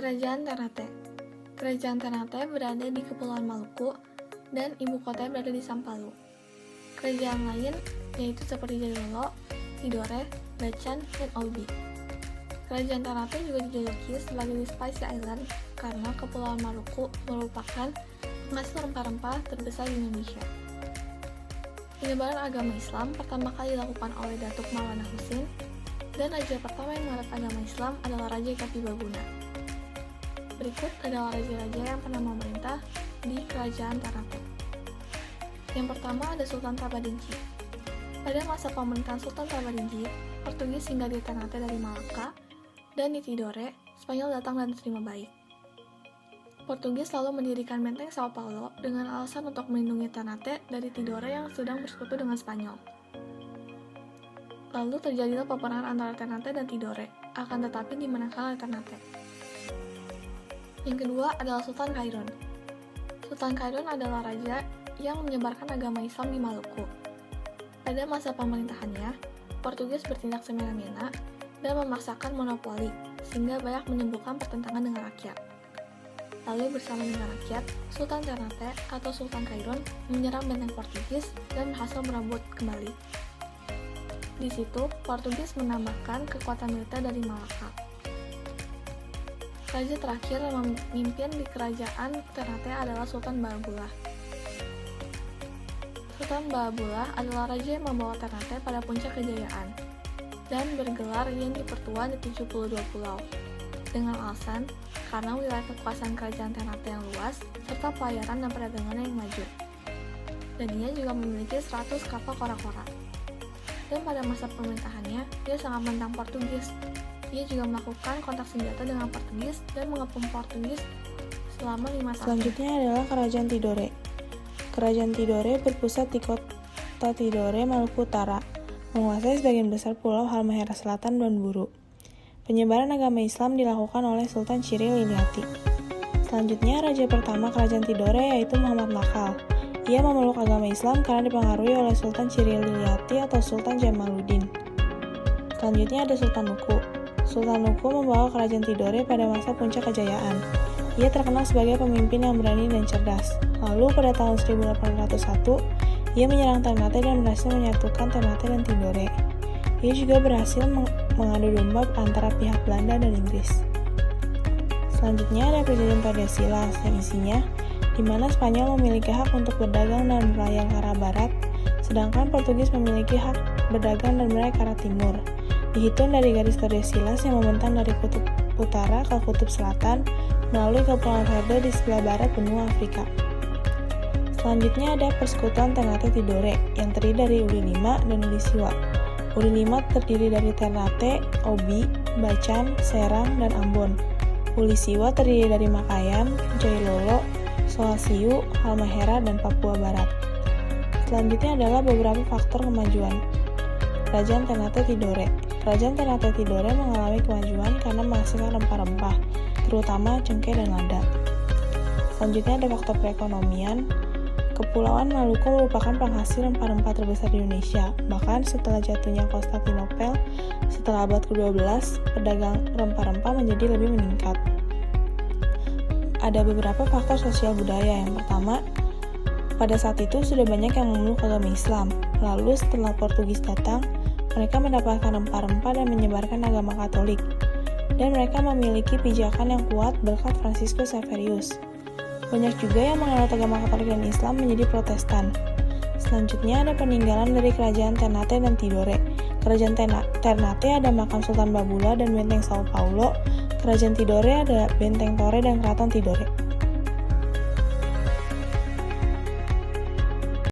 Kerajaan Ternate. Kerajaan Ternate berada di Kepulauan Maluku dan ibu kotanya berada di Sampalu. Kerajaan lain yaitu seperti Jailolo, Tidore, Bacan, dan Obi. Kerajaan Ternate juga dijuluki sebagai The Spicy Island karena Kepulauan Maluku merupakan penghasil rempah-rempah terbesar di Indonesia. Penyebaran agama Islam pertama kali dilakukan oleh Datuk Maulana Husin, dan raja pertama yang menganut agama Islam adalah Raja Katibaguna. Berikut adalah raja-raja yang pernah memerintah di Kerajaan Ternate. Yang pertama ada Sultan Tabaringgi. Pada masa pemerintahan Sultan Tabaringgi, Portugis singgah di Ternate dari Malaka, dan di Tidore, Spanyol datang dan terima baik. Portugis lalu mendirikan benteng Sao Paulo dengan alasan untuk melindungi Ternate dari Tidore yang sedang bersekutu dengan Spanyol. Lalu terjadilah peperangan antara Ternate dan Tidore, akan tetapi dimenangkan oleh Ternate. Yang kedua adalah Sultan Kairon. Sultan Kairon adalah raja yang menyebarkan agama Islam di Maluku. Pada masa pemerintahannya, Portugis bertindak semena-mena dan memaksakan monopoli, sehingga banyak menimbulkan pertentangan dengan rakyat. Lalu bersama dengan rakyat, Sultan Ternate atau Sultan Kairon menyerang benteng Portugis dan berhasil merebut kembali. Di situ, Portugis menambahkan kekuatan militer dari Malaka. Raja terakhir yang memimpin di kerajaan Ternate adalah Sultan Bahabullah. Sultan Bahabullah adalah raja yang membawa Ternate pada puncak kejayaan dan bergelar Yen di Pertua di 72 pulau, dengan alasan karena wilayah kekuasaan kerajaan Ternate yang luas serta pelayaran dan perdagangan yang maju. Dan dia juga memiliki 100 kapal kora-kora. Dan pada masa pemerintahannya, dia sangat menentang Portugis. Dia juga melakukan kontak senjata dengan Portugis dan mengepung Portugis selama 5 tahun. Selanjutnya adalah Kerajaan Tidore. Kerajaan Tidore berpusat di kota Tidore, Maluku Utara, menguasai sebagian besar pulau Halmahera Selatan dan Buru. Penyebaran agama Islam dilakukan oleh Sultan Cyril Liliati. Selanjutnya, raja pertama Kerajaan Tidore yaitu Muhammad Nakal. Ia memeluk agama Islam karena dipengaruhi oleh Sultan Cyril Liliati atau Sultan Jamaluddin. Selanjutnya ada Sultan Nuku. Sultan Nuku membawa Kerajaan Tidore pada masa puncak kejayaan. Ia terkenal sebagai pemimpin yang berani dan cerdas. Lalu pada tahun 1801, ia menyerang Ternate dan berhasil menyatukan Ternate dan Tidore. Ia juga berhasil mengadu domba antara pihak Belanda dan Inggris. Selanjutnya ada Presiden Tordesillas yang isinya di mana Spanyol memiliki hak untuk berdagang dan berlayar ke arah barat, sedangkan Portugis memiliki hak berdagang dan berlayar ke arah timur. Dihitung dari garis Tordesillas yang membentang dari kutub utara ke kutub selatan melalui Kepulauan Verde di sebelah barat benua Afrika. Selanjutnya ada Persekutuan Ternate Tidore yang terdiri dari Uli Lima dan Uli Siwa. Uli Lima terdiri dari Ternate, Obi, Bacan, Serang, dan Ambon. Uli Siwa terdiri dari Makayan, Jailolo, Solasiu, Halmahera, dan Papua Barat. Selanjutnya adalah beberapa faktor kemajuan Kerajaan Ternate Tidore. Kerajaan Ternate Tidore mengalami kemajuan karena menghasilkan rempah-rempah, terutama cengkeh dan lada. Selanjutnya ada faktor perekonomian. Kepulauan Maluku merupakan penghasil rempah-rempah terbesar di Indonesia. Bahkan setelah jatuhnya Konstantinopel, setelah abad ke-12, pedagang rempah-rempah menjadi lebih meningkat. Ada beberapa faktor sosial budaya. Yang pertama, pada saat itu sudah banyak yang memeluk agama Islam. Lalu setelah Portugis datang, mereka mendapatkan rempah-rempah dan menyebarkan agama Katolik. Dan mereka memiliki pijakan yang kuat berkat Franciscus Xaverius. Banyak juga yang menganut agama Katolik dan Islam menjadi Protestan. Selanjutnya ada peninggalan dari Kerajaan Ternate dan Tidore. Kerajaan Ternate ada makam Sultan Bahabullah dan benteng Sao Paulo. Kerajaan Tidore ada benteng Torre dan keraton Tidore.